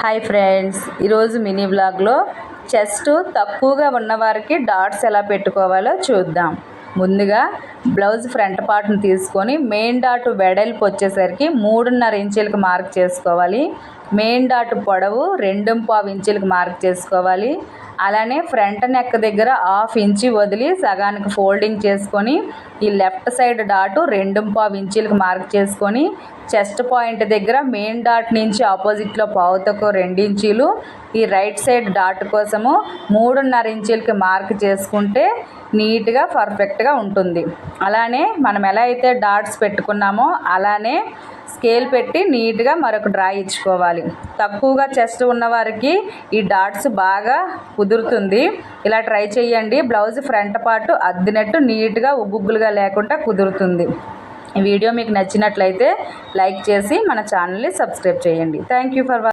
Hi friends, ఈరోజు mini బ్లాగ్లో chest తక్కువగా ఉన్నవారికి డాట్స్ ఎలా పెట్టుకోవాలో చూద్దాం. ముందుగా బ్లౌజ్ ఫ్రంట్ పార్ట్ని తీసుకొని మెయిన్ డాట్ వెడల్పు వచ్చేసరికి 3.5 ఇంచులకు మార్క్ చేసుకోవాలి. మెయిన్ డాట్ పొడవు 2.5 ఇంచులకు మార్క్ చేసుకోవాలి. అలానే ఫ్రంట్ నెక్ దగ్గర 1/2 ఇంచు వదిలి సగానికి ఫోల్డింగ్ చేసుకొని ఈ లెఫ్ట్ సైడ్ డాటు 2.5 ఇంచులకు మార్క్ చేసుకొని చెస్ట్ పాయింట్ దగ్గర మెయిన్ డాట్ నుంచి ఆపోజిట్లో పావుతకు 2 ఇంచీలు, ఈ రైట్ సైడ్ డాట్ కోసము 3.5 ఇంచులకి మార్క్ చేసుకుంటే నీట్గా పర్ఫెక్ట్గా ఉంటుంది. అలానే మనం ఎలా అయితే డాట్స్ పెట్టుకున్నామో అలానే స్కేల్ పెట్టి నీట్గా మరొక డ్రా ఇచ్చుకోవాలి. తక్కువగా చెస్ట్ ఉన్నవారికి ఈ డాట్స్ బాగా కుదురుతుంది. ఇలా ట్రై చేయండి. బ్లౌజ్ ఫ్రంట్ పార్ట్ అద్దినట్టు నీట్గా ఉబ్బుబ్బులుగా లేకుండా కుదురుతుంది. ఈ వీడియో మీకు నచ్చినట్లయితే లైక్ చేసి మన ఛానల్ని సబ్స్క్రైబ్ చేయండి. Thank you for watching.